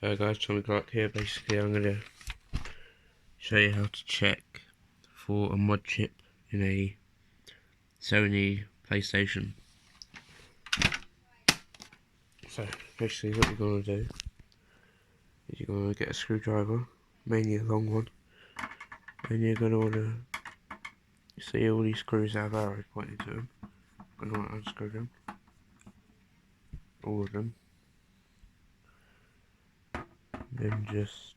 Guys, Tommy Clark here. Basically, I'm going to show you how to check for a mod chip in a Sony Playstation. So, basically what you're going to do is you're going to get a screwdriver, mainly a long one, and you're going to want to see all these screws that have arrows pointing to them. You're going to want to unscrew them, all of them, then just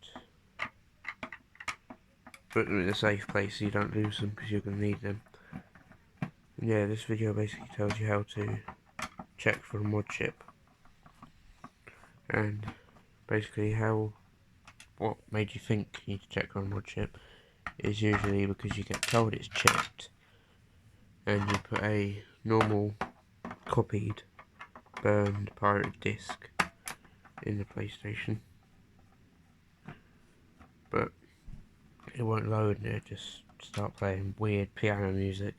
put them in a safe place so you don't lose them, because you're going to need them. And yeah, this video basically tells you how to check for a mod chip, and basically what made you think you need to check for a mod chip is usually because you get told it's chipped and you put a normal copied burned pirate disc in the PlayStation, but it won't load and it just start playing weird piano music,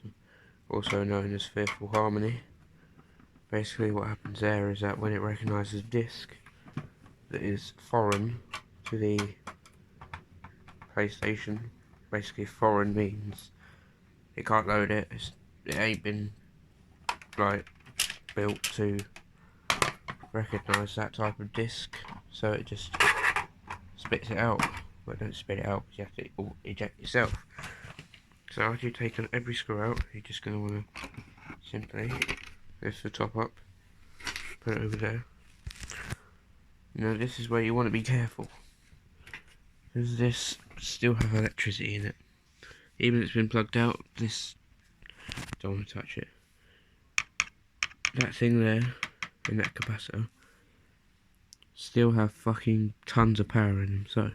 also known as fearful harmony. Basically what happens there is that when it recognises a disc that is foreign to the PlayStation, basically foreign means it can't load it, it ain't been like built to recognise that type of disc, so it just spits it out. Well, don't spit it out because you have to eject yourself. So after you've taken every screw out, you're just going to want to simply lift the top up, put it over there. Now this is where you want to be careful, because this still has electricity in it. Even if it's been plugged out, this, don't want to touch it. That thing there, and that capacitor, still have fucking tons of power in them. So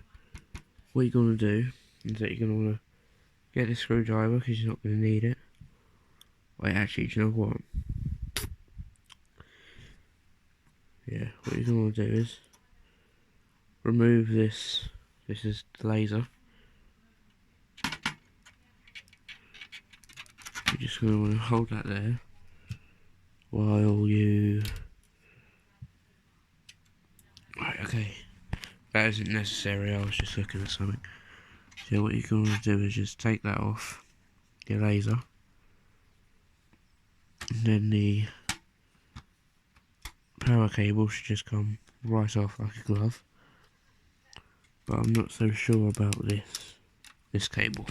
what you're going to do is that you're going to want to get this screwdriver, because you're not going to need it. Wait, actually, do you know what? Yeah, what you're going to do is remove this. This is the laser. You're just going to want to hold that there while you... Right, okay. That isn't necessary, I was just looking at something. So what you're going to do is just take that off your laser, and then the power cable should just come right off like a glove. But I'm not so sure about this cable.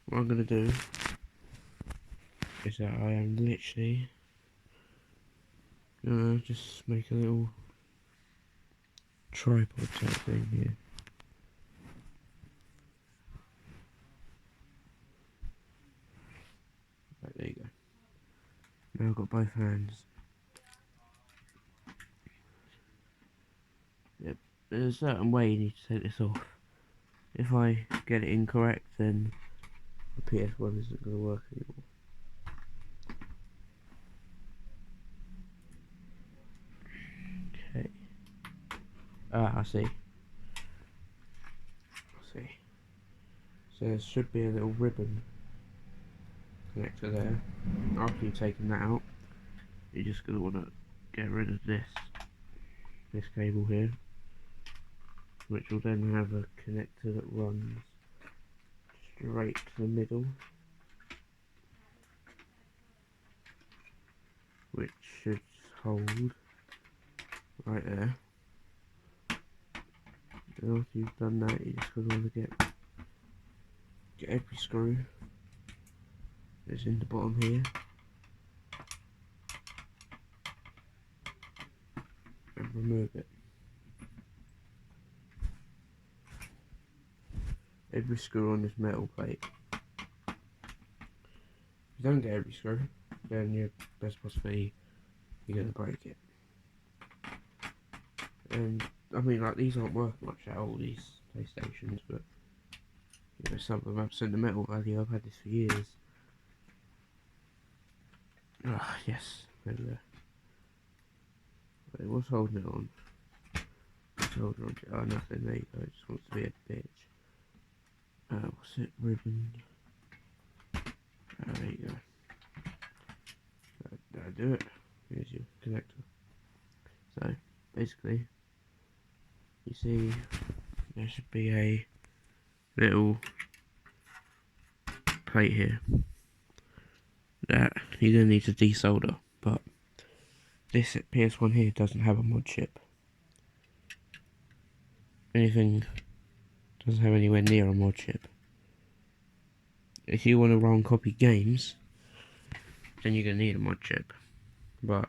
What I'm going to do is that I am literally gonna just make a little tripod type thing here. Right, there you go. Now I've got both hands. Yep, there's a certain way you need to take this off. If I get it incorrect, then the PS1 isn't going to work anymore. Okay. Ah, I see. So there should be a little ribbon connector there. After you've taken that out, you're just going to want to get rid of this cable here, which will then have a connector that runs straight to the middle, which should hold right there. And after you've done that, you're just going to want to get every screw that's in the bottom here and remove it. Every screw on this metal plate. If you don't get every screw, then your best possibility you're going to break it. And I mean, like, these aren't worth much at all, these PlayStations, but you know, some of them have sentimental value. I've had this for years. Ah, yes, there we go. Wait, what's holding it on? What's holding on to it? Oh, nothing, there you go, it just wants to be a bitch. What's it? Ribbon. There you go. That'll do it. Here's your connector. So, basically, you see there should be a little plate here that you're going to need to desolder, but this PS1 here doesn't have a mod chip. Anything doesn't have anywhere near a mod chip. If you want to run copy games, then you're going to need a mod chip. But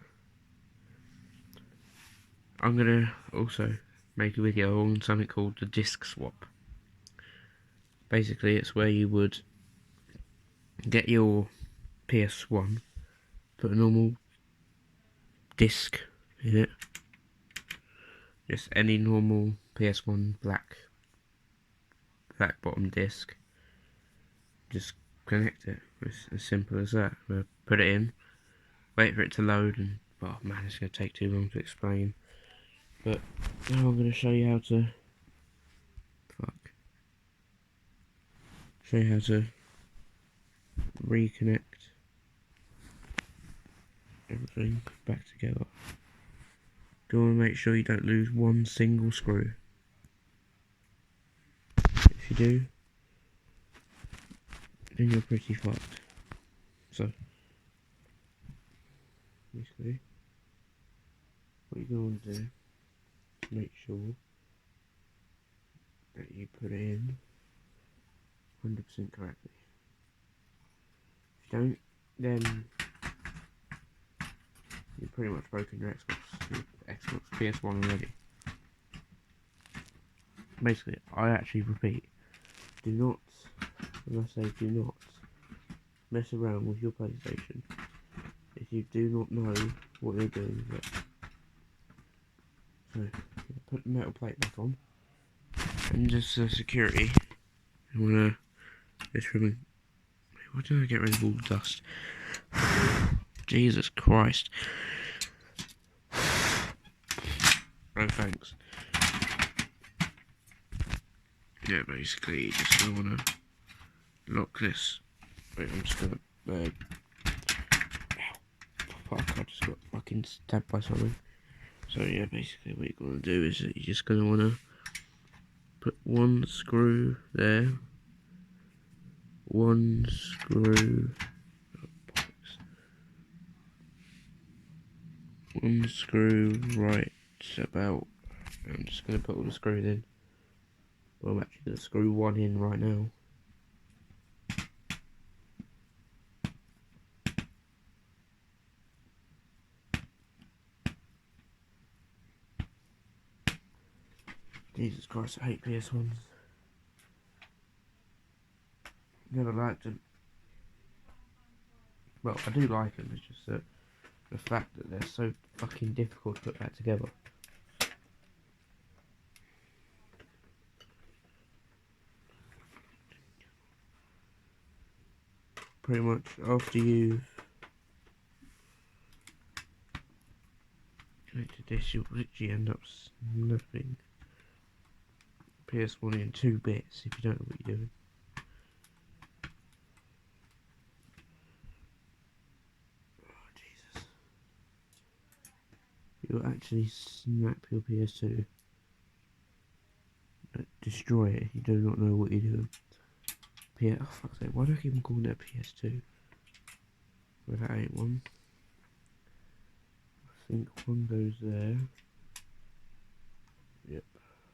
I'm going to also make a video on something called the disc swap. Basically, it's where you would get your PS1, put a normal disc in it, just any normal PS1 black bottom disc, just connect it. It's as simple as that. Put it in, wait for it to load, and oh man, it's going to take too long to explain. But now I'm going to show you how to reconnect everything back together. You want to make sure you don't lose one single screw. If you do, then you're pretty fucked. So basically, what you're going to do is make sure that you put it in 100% correctly. If you don't, then you've pretty much broken your Xbox PS1 already. Basically, I actually repeat, do not, when I say do not, mess around with your PlayStation if you do not know what you're doing with it. So, put the metal plate back on, and just security, you want to just remove. Why did I get rid of all the dust? Jesus Christ. Oh, thanks. Yeah, basically, you just gonna wanna lock this. Wait, I'm just gonna. Fuck, I just got fucking stabbed by something. So, yeah, basically, what you're gonna do is that you're just gonna wanna put one screw there, one screw. One screw right about. I'm just gonna put all the screws in. Well, I'm actually gonna screw one in right now. Jesus Christ, I hate PS1s. Never liked them. Well, I do like them, it's just that the fact that they're so fucking difficult to put back together. Pretty much after you've connected this, you'll literally end up snapping PS1 in 2 bits if you don't know what you're doing. Oh, Jesus. You'll actually snap your PS2. Destroy it if you do not know what you're doing. Oh, fuck's sake, why do I keep on calling it a PS2? Well, that ain't one. I think one goes there. Yep,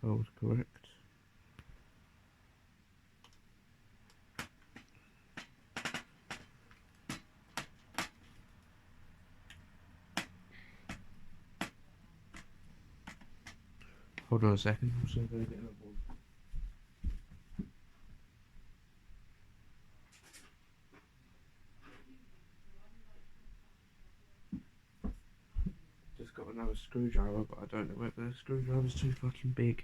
I was correct. Hold on a second, I'm still going to get another one. Just got another screwdriver, but I don't know whether the screwdriver's too fucking big.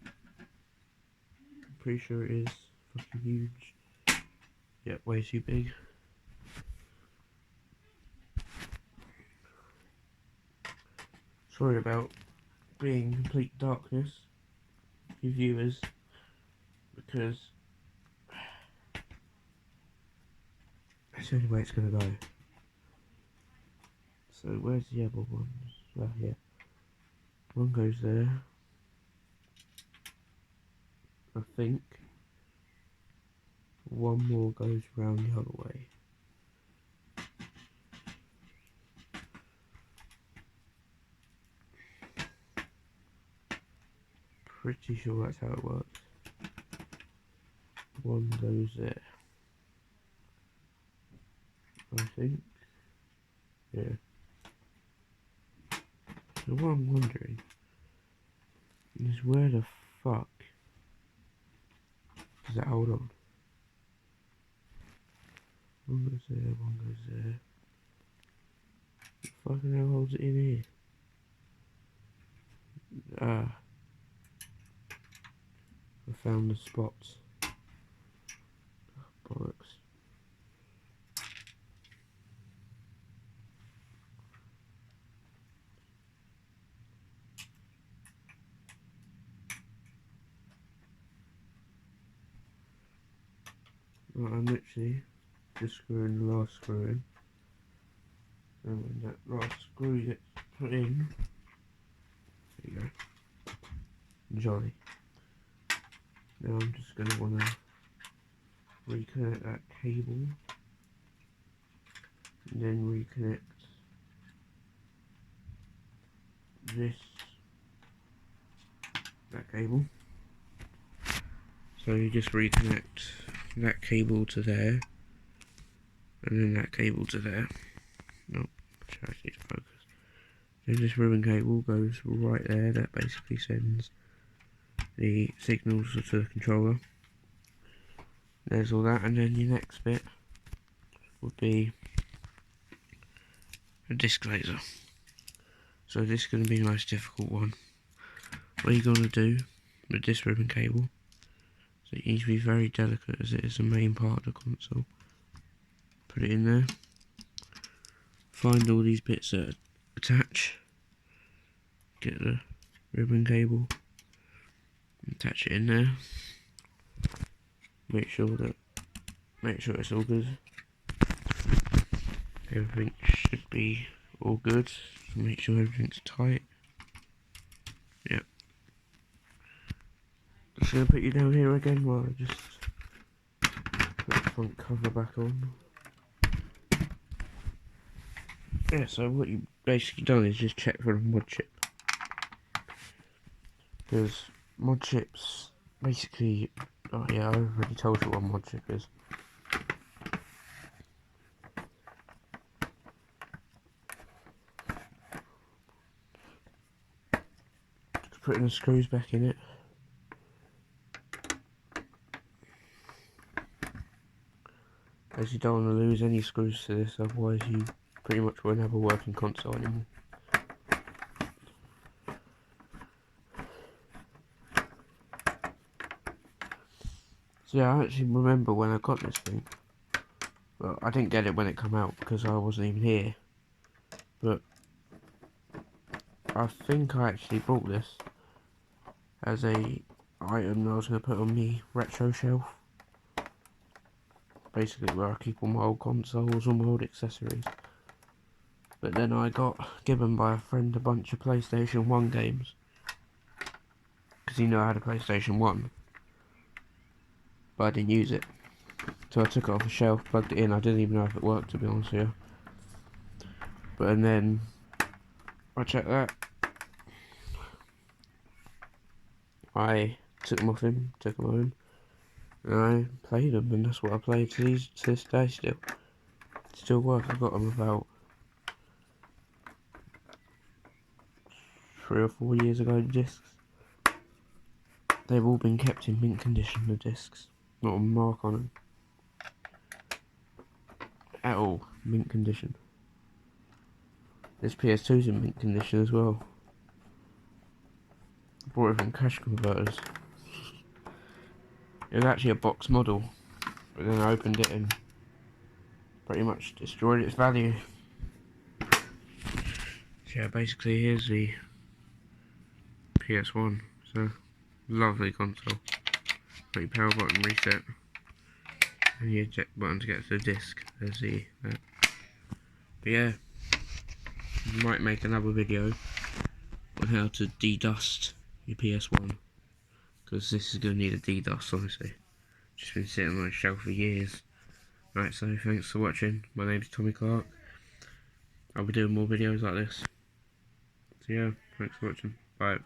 I'm pretty sure it is fucking huge. Yep, way too big. Sorry about being in complete darkness, you viewers, because that's the only way it's going to go. So where's the other ones? Well, yeah. One goes there. I think one more goes round the other way. Pretty sure that's how it works. One goes there. I think. Yeah. So what I'm wondering is where the fuck does that hold on? One goes there, one goes there. What fucking hell holds it in here? Ah. I found the spots. Oh, bollocks. Right, I'm literally just screwing the last screw in. And when that last screw gets put in, there you go. Jolly. Now I'm just going to want to reconnect that cable. And then reconnect that cable. So you just reconnect that cable to there, and then that cable to there. Nope, I need to focus. Then this ribbon cable goes right there. That basically sends the signals to the controller. There's all that, and then your next bit would be a disc laser. So this is going to be the most difficult one. What you're going to do with this ribbon cable, so it needs to be very delicate as it is the main part of the console. Put it in there. Find all these bits that attach. Get the ribbon cable. Attach it in there. Make sure it's all good. Everything should be all good. Make sure everything's tight. Yep. Just gonna put you down here again while I just put the front cover back on. Yeah, so what you basically done is just check for a ModChip. Because ModChips basically, oh yeah, I already told you what ModChip is. Just putting the screws back in it. As you don't want to lose any screws to this, otherwise you pretty much won't have a working console anymore. So yeah, I actually remember when I got this thing. Well, I didn't get it when it came out because I wasn't even here. But I think I actually bought this as a item that I was going to put on my retro shelf. Basically where I keep all my old consoles, all my old accessories. But then I got given by a friend a bunch of PlayStation 1 games. Because he knew I had a PlayStation 1. But I didn't use it. So I took it off the shelf, plugged it in. I didn't even know if it worked, to be honest with you. But and then I checked that. I took them off him, took them home. And I played them, and that's what I played to this day still. Still work. I got them about 3 or 4 years ago, the discs. They've all been kept in mint condition, the discs. Not a mark on them. At all. Mint condition. This PS2's in mint condition as well. I bought it from Cash Converters. It was actually a box model, but then I opened it and pretty much destroyed its value. So yeah, basically here's the PS1. So lovely console. Got your power button reset, and your eject button to get to the disc. There's the but yeah, might make another video on how to de-dust your PS1, because this is going to need a de-dust, honestly. Just been sitting on my shelf for years. Right, so thanks for watching. My name's Tommy Clark. I'll be doing more videos like this. So yeah, thanks for watching. Bye.